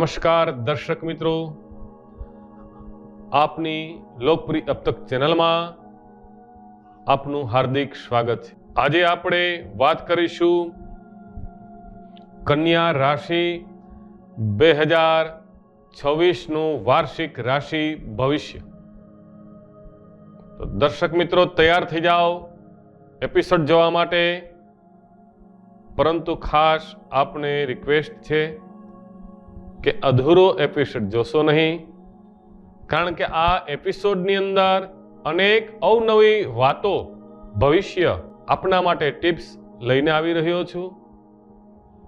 નમસ્કાર દર્શક મિત્રો, આપની લોકપ્રિય अब तक ચેનલમાં આપનું હાર્દિક સ્વાગત છે। આજે આપણે વાત કરીશું કન્યા રાશિ 2026 નું વાર્ષિક રાશિ ભવિષ્ય। તો દર્શક મિત્રો તૈયાર થઈ જાઓ એપિસોડ જોવા માટે, પરંતુ ખાસ આપને રિક્વેસ્ટ છે કે અધૂરો એપિસોડ જોશો નહીં, કારણ કે આ એપિસોડની અંદર અનેક અવનવી વાતો, ભવિષ્ય આપના માટે ટિપ્સ લઈને આવી રહ્યો છું।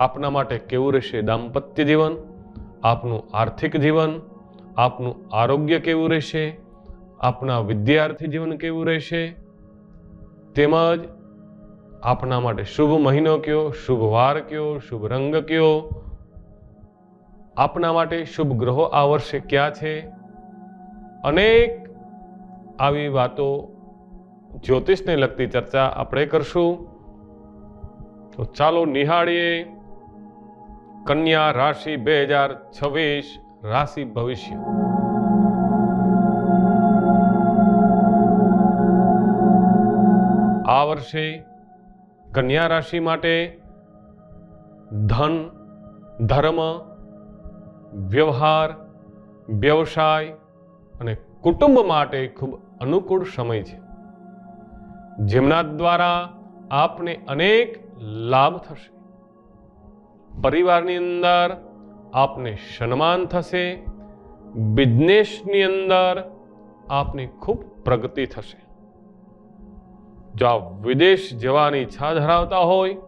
આપના માટે કેવું રહેશે દાંપત્ય જીવન, આપનું આર્થિક જીવન, આપનું આરોગ્ય કેવું રહેશે, આપના વિદ્યાર્થી જીવન કેવું રહેશે, તેમજ આપના માટે શુભ મહિનો કયો, શુભ વાર કયો, શુભ રંગ કયો, આપના માટે શુભ ગ્રહો આ વર્ષે ક્યાં છે, અનેક આવી વાતો, જ્યોતિષને લગતી ચર્ચા આપણે કરશું। તો ચાલો નિહાળીએ કન્યા રાશિ 2026 રાશિ ભવિષ્ય। આ વર્ષે કન્યા રાશિ માટે ધન, ધર્મ, વ્યવહાર, વ્યવસાય અને કુટુંબ માટે ખૂબ અનુકૂળ સમય છે, જેમના દ્વારા આપને અનેક લાભ થશે। પરિવારની અંદર આપને સન્માન થશે, બિઝનેસની અંદર આપની ખૂબ પ્રગતિ થશે। જો આપ વિદેશ જવાની ઈચ્છા ધરાવતા હોય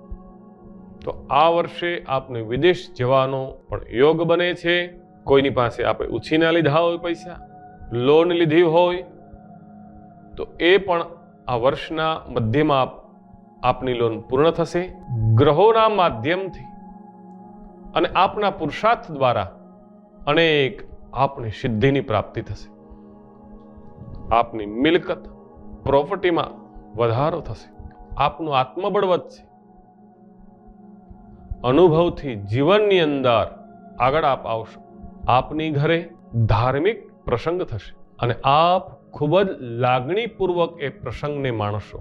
તો આ વર્ષે આપને વિદેશ જવાનો પણ યોગ બને છે। કોઈની પાસે આપણે ઉછીના લીધા હોય, પૈસા લોન લીધી હોય તો એ પણ આ વર્ષના મધ્યમાં આપની લોન પૂર્ણ થશે। ગ્રહોના માધ્યમથી અને આપના પુરુષાર્થ દ્વારા અનેક આપની સિદ્ધિની પ્રાપ્તિ થશે। આપની મિલકત, પ્રોપર્ટીમાં વધારો થશે, આપનું આત્મબળ વધશે, અનુભવથી જીવનની અંદર આગળ આપ આવશો। આપની ઘરે ધાર્મિક પ્રસંગ થશે અને આપ ખૂબ જ લાગણીપૂર્વક એ પ્રસંગને માણશો।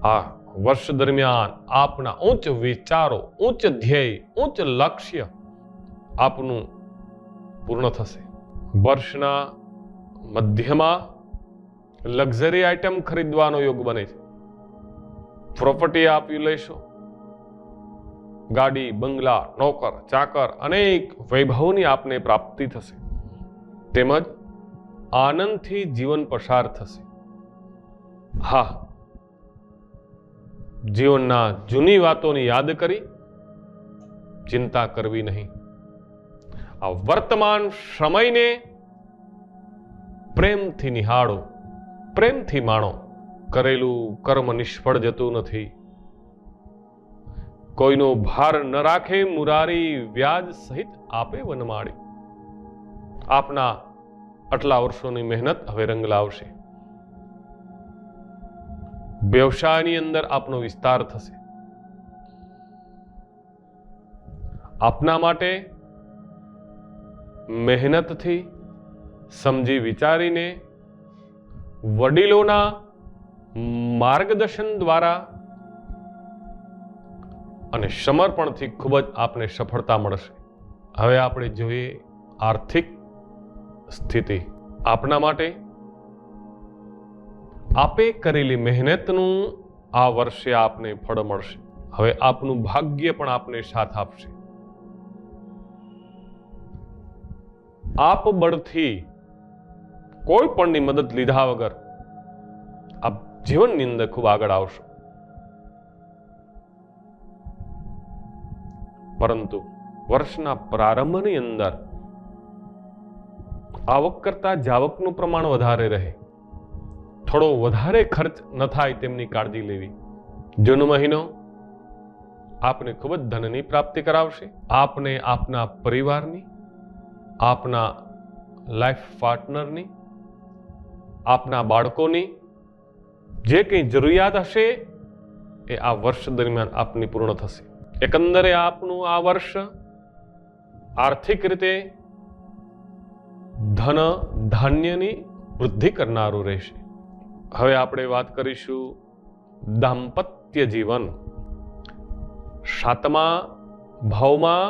આ વર્ષ દરમિયાન આપના ઉચ્ચ વિચારો, ઉચ્ચ ધ્યેય, ઉચ્ચ લક્ષ્ય આપનું પૂર્ણ થશે। વર્ષના મધ્યમાં લક્ઝરી આઇટમ ખરીદવાનો યોગ બને છે, પ્રોપર્ટી આપી લેશો, ગાડી, બંગલા, નોકર, ચાકર, અનેક વૈભવની આપને પ્રાપ્તિ થશે, તેમજ આનંદથી જીવન પસાર થશે। હા, જીવનના જૂની વાતોની યાદ કરી ચિંતા કરવી નહીં। આ વર્તમાન સમયને પ્રેમથી નિહાળો, પ્રેમથી માણો। કરેલું કર્મ નિષ્ફળ જતું નથી। કોઈનો ભાર ન રાખે મુરારી, વ્યાજ સહિત આપે વનમાળી। આપના આટલા વર્ષોની મહેનત હવે રંગ લાવશે। વ્યવસાયની અંદર આપનો વિસ્તાર થશે। આપના માટે મહેનતથી, સમજી વિચારીને, વડીલોના માર્ગદર્શન દ્વારા અને સમર્પણથી ખૂબ જ આપને સફળતા મળશે। હવે આપણે જોઈએ આર્થિક સ્થિતિ। આપના માટે આપે કરેલી મહેનતનું આ વર્ષે આપને ફળ મળશે। હવે આપનું ભાગ્ય પણ આપને સાથ આપશે। આપ બળથી કોઈ પણની મદદ લીધા વગર આપ જીવનની અંદર ખૂબ આગળ આવશો। પરંતુ વર્ષના પ્રારંભની અંદર આવક કરતા જાવકનું પ્રમાણ વધારે રહે, થોડો વધારે ખર્ચ ન થાય તેમની કાળજી લેવી। જૂન મહિનો આપને ખૂબ જ ધનની પ્રાપ્તિ કરાવશે। આપને આપના પરિવારની, આપના લાઈફ પાર્ટનરની, આપના બાળકોની જે કંઈ જરૂરિયાત હશે એ આ વર્ષ દરમિયાન આપની પૂર્ણ થશે। એકંદરે આપનું આ વર્ષ આર્થિક રીતે ધન ધાન્યની વૃદ્ધિ કરનારું રહેશે. હવે આપણે વાત કરીશું દાંપત્ય જીવન. 7મા ભાવમાં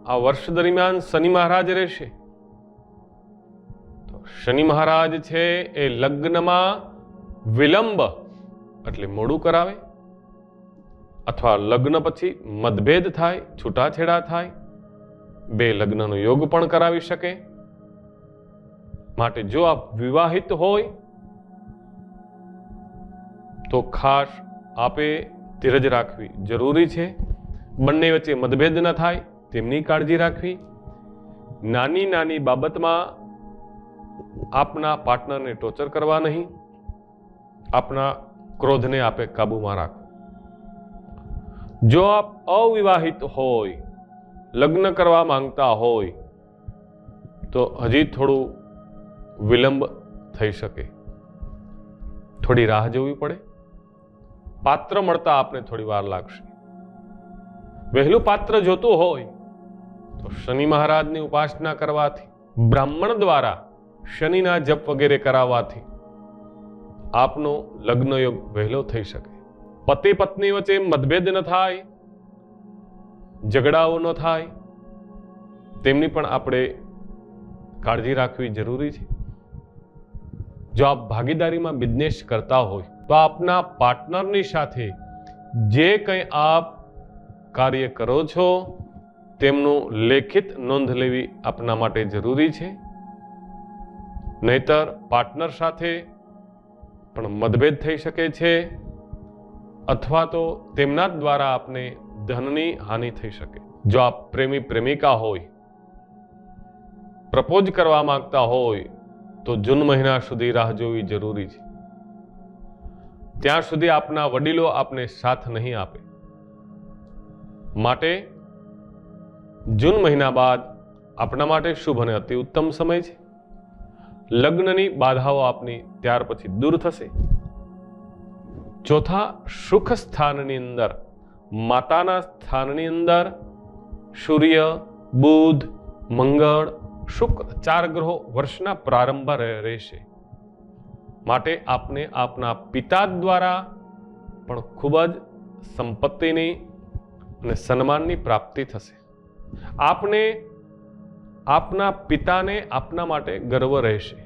આ વર્ષ દરમિયાન શનિ મહારાજ રહેશે. તો શનિ મહારાજ છે એ લગ્નમાં વિલંબ એટલે મોડું કરાવે, અથવા લગ્ન પછી મતભેદ થાય, છૂટાછેડા થાય, 2 લગ્નનો યોગ પણ કરાવી શકે. માટે જો આપ વિવાહિત હોય તો ખાસ આપે ધીરજ રાખવી જરૂરી છે. બંને વચ્ચે મતભેદ ન થાય તેમની કાળજી રાખવી. નાની નાની બાબતમાં આપના પાર્ટનરને ટોર્ચર કરવા નહીં. આપના ક્રોધને આપે કાબૂમાં રાખો. જો આપ અવિવાહિત હોય, લગ્ન કરવા માંગતા હોય તો હજી થોડું વિલંબ થઈ શકે, થોડી રાહ જોવી પડે. પાત્ર મળતા આપને થોડી વાર લાગશે. વહેલું પાત્ર જોતું હોય તો શનિ મહારાજની ઉપાસના કરવાથી, બ્રાહ્મણ દ્વારા શનિના જપ વગેરે કરાવવાથી આપનો લગ્ન યોગ વહેલો થઈ શકે. પતિ પત્ની વચ્ચે મતભેદ ન થાય, ઝઘડાઓ ન થાય, તેમની પણ આપણે કાળજી રાખવી જરૂરી છે. જો આપ ભાગીદારીમાં બિઝનેસ કરતા હોય તો આપના પાર્ટનરની સાથે જે કંઈ આપ કાર્ય કરો છો તેમનું લેખિત નોંધ લેવી આપના માટે જરૂરી છે. નહીતર પાર્ટનર સાથે પણ મતભેદ થઈ શકે છે, અથવા તો તેમના દ્વારા આપને ધનની હાનિ થઈ શકે. જો આપ પ્રેમી પ્રેમિકા હોય, પ્રપોઝ કરવા માંગતા હોય તો જૂન મહિના સુધી રાહ જોવી જરૂરી છે. ત્યાં સુધી આપના વડીલો આપને સાથ નહીં આપે. માટે જૂન મહિના બાદ આપના માટે શુભ અને અતિ ઉત્તમ સમય છે. લગ્નની બાધાઓ આપની ત્યાર પછી દૂર થશે. ચોથા સુખ સ્થાનની અંદર, માતાના સ્થાનની અંદર સૂર્ય, બુધ, મંગળ, શુક્ર 4 ગ્રહો વર્ષના પ્રારંભ રહેશે. માટે આપને આપના પિતા દ્વારા પણ ખૂબ જ સંપત્તિની અને સન્માનની પ્રાપ્તિ થશે. આપને આપના પિતાને આપના માટે ગર્વ રહેશે.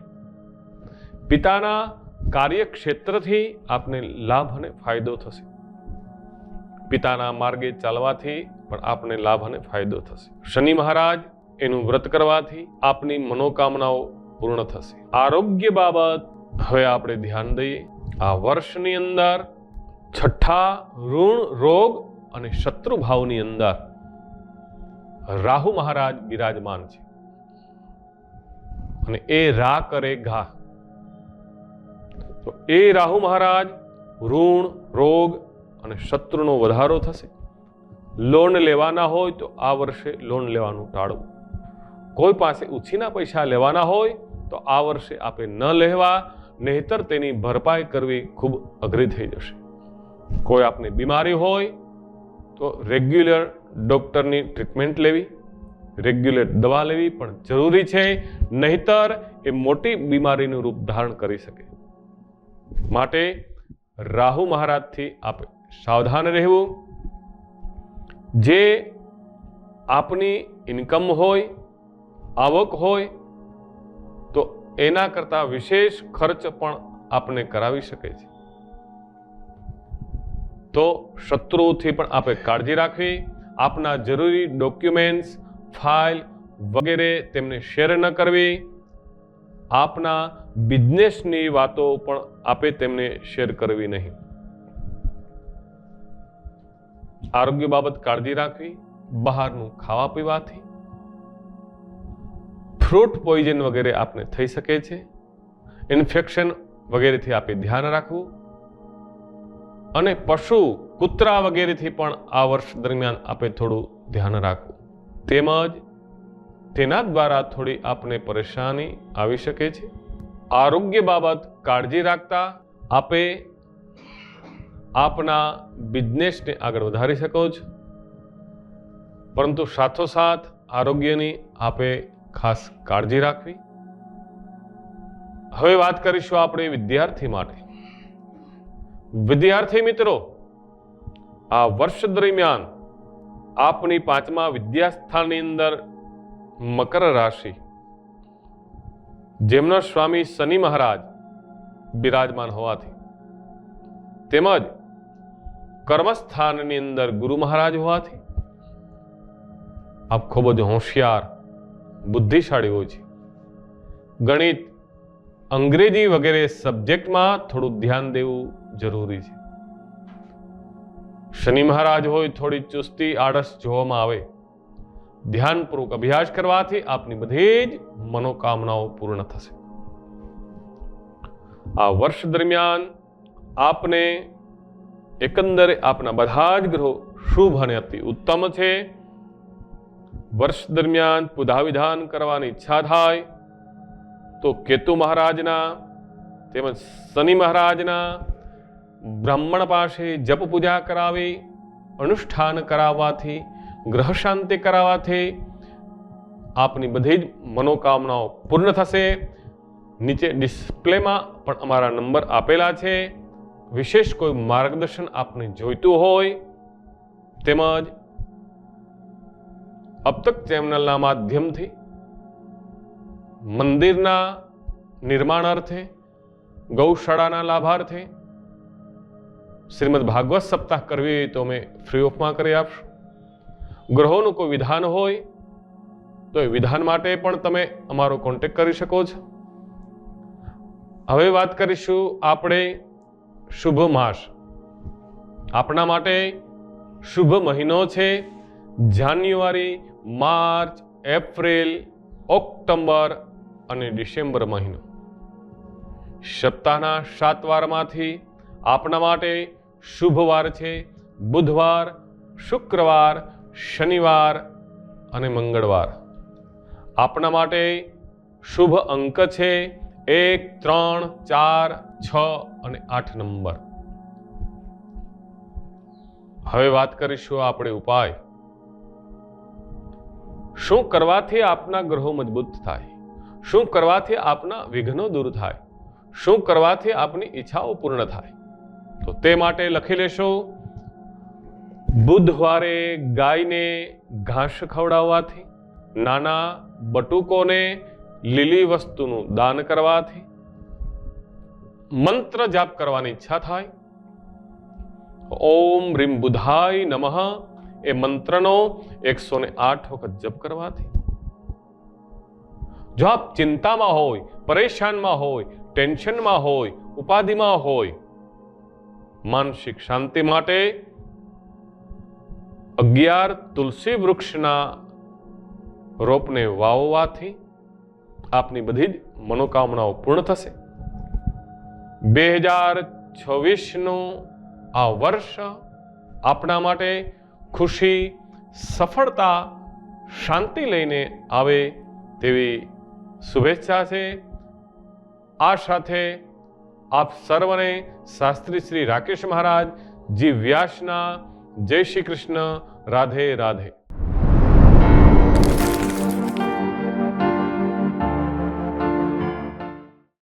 પિતાના કાર્યક્ષેત્રથી આપને લાભ અને ફાયદો થશે. પિતાના માર્ગે ચાલવાથી પણ આપને લાભ અને ફાયદો થશે. શનિ મહારાજ એનું વ્રત કરવાથી આપની મનોકામનાઓ પૂર્ણ થશે. આરોગ્ય બાબત હવે આપણે ધ્યાન દઈએ. આ વર્ષની અંદર 6ઠા ઋણ, રોગ અને શત્રુ ભાવની અંદર રાહુ મહારાજ બિરાજમાન છે. અને એ રા કરે ઘા. તો એ રાહુ મહારાજ ઋણ, રોગ અને શત્રુનો વધારો થશે. લોન લેવાના હોય તો આ વર્ષે લોન લેવાનું ટાળવું. કોઈ પાસે ઉછીના પૈસા લેવાના હોય તો આ વર્ષે આપે ન લેવા, નહીતર તેની ભરપાઈ કરવી ખૂબ અઘરી થઈ જશે. કોઈ આપને બીમારી હોય તો રેગ્યુલર ડોક્ટરની ટ્રીટમેન્ટ લેવી, રેગ્યુલર દવા લેવી પણ જરૂરી છે. નહીતર એ મોટી બીમારીનું રૂપ ધારણ કરી શકે. માટે રાહુ મહારાજથી આપણે સાવધાન રહેવું. જે આપની ઇન્કમ હોય, આવક હોય તો એના કરતાં વિશેષ ખર્ચ પણ આપને કરાવી શકે છે. તો શત્રુઓથી પણ આપણે કાળજી રાખવી. આપના જરૂરી ડોક્યુમેન્ટ્સ, ફાઇલ વગેરે તેમને શેર ન કરવી. આપના બિઝનેસની વાતો પણ આપે તેમને શેર કરવી નહીં. આરોગ્ય બાબત કાળજી રાખવી. બહારનું ખાવા પીવાથી ફ્રૂટ પોઈઝન વગેરે આપને થઈ શકે છે. ઇન્ફેક્શન વગેરેથી આપે ધ્યાન રાખવું. અને પશુ, કૂતરા વગેરેથી પણ આ વર્ષ દરમિયાન આપે થોડું ધ્યાન રાખવું. તેમજ તેના દ્વારા થોડી આપને પરેશાની આવી શકે છે. આરોગ્ય બાબત કાળજી રાખતા આપે આપના બિઝનેસને આગળ વધારી શકો છો. પરંતુ સાથોસાથ આરોગ્યની આપે ખાસ કાળજી રાખવી. હવે વાત કરીશું આપણે વિદ્યાર્થી માટે. વિદ્યાર્થી મિત્રો, આ વર્ષ દરમિયાન આપની 5મા વિદ્યાસ્થાનની અંદર મકર રાશિ, જેમના સ્વામી શનિ મહારાજ બિરાજમાન હોવાથી, તેમજ કર્મસ્થાનની અંદર ગુરુ મહારાજ હોવાથી આપ ખૂબ જ હોશિયાર, બુદ્ધિશાળી હોય છે. ગણિત, અંગ્રેજી વગેરે સબ્જેક્ટમાં થોડું ધ્યાન દેવું જરૂરી છે. શનિ મહારાજ હોય, થોડી ચુસ્તી, આળસ જોવામાં આવે. ધ્યાનપૂર્વક અભ્યાસ કરવાથી આપની બધી જ મનોકામનાઓ પૂર્ણ થશે. આ વર્ષ દરમિયાન આપને એકંદરે આપના બધા જ ગ્રહો શુભ અને અતિ ઉત્તમ છે. વર્ષ દરમિયાન પૂજા વિધાન કરવાની ઈચ્છા થાય તો કેતુ મહારાજના તેમજ શનિ મહારાજના બ્રાહ્મણ પાસે જપ પૂજા કરાવી, અનુષ્ઠાન કરાવવાથી, ગ્રહ શાંતિ કરાવવાથી આપની બધી જ મનોકામનાઓ પૂર્ણ થશે. નીચે ડિસ્પ્લેમાં પણ અમારા નંબર આપેલા છે. વિશેષ કોઈ માર્ગદર્શન આપને જોઈતું હોય તેમજ અબ તક ચેનલના માધ્યમથી મંદિરના નિર્માણ અર્થે, ગૌશાળાના લાભાર્થે શ્રીમદ ભાગવત સપ્તાહ કરવી હોય તો અમે ફ્રી ઓફમાં કરી આપશું. ગ્રહોનું કોઈ વિધાન હોય તો એ વિધાન માટે પણ તમે અમારો કોન્ટેક્ટ કરી શકો છો. હવે વાત કરીશું આપણે શુભ માસ. આપણા માટે શુભ મહિનો છે જાન્યુઆરી, માર્ચ, એપ્રિલ, ઓક્ટોબર અને ડિસેમ્બર મહિનો. સપ્તાહના 7 વારમાંથી આપણા માટે શુભ વાર છે બુધવાર, શુક્રવાર, શનિવાર અને મંગળવાર. આપણા માટે શુભ અંક છે 1, 3, 4, 6 અને 8 નંબર. હવે વાત કરીશું આપણે ઉપાય. શું કરવાથી આપના ગ્રહો મજબૂત થાય? શું કરવાથી આપના વિઘ્નો દૂર થાય? શું કરવાથી આપની ઈચ્છાઓ પૂર્ણ થાય? તો તે માટે લખી લેશો, બુધવારે ગાયને ઘાસ ખવડાવવાથી, નાના બટુકોને લીલી વસ્તુનું દાન કરવાથી, મંત્ર જાપ કરવાની ઈચ્છા થાય, ઓમ રીમ બુધાય નમઃ એ મંત્રનો 108 વખત જપ કરવાથી, જો આપ ચિંતામાં હોય, પરેશાનમાં હોય, ટેન્શનમાં હોય, ઉપાધિમાં હોય, માનસિક શાંતિ માટે 11 તુલસી વૃક્ષના રોપને વાવવાથી આપની બધી જ મનોકામનાઓ પૂર્ણ થશે. 2026નું આ વર્ષ આપણા માટે ખુશી, સફળતા, શાંતિ લઈને આવે તેવી શુભેચ્છા છે. આ સાથે આપ સર્વને શાસ્ત્રી શ્રી રાકેશ મહારાજ જી વ્યાસના જય શ્રી કૃષ્ણ. રાધે રાધે.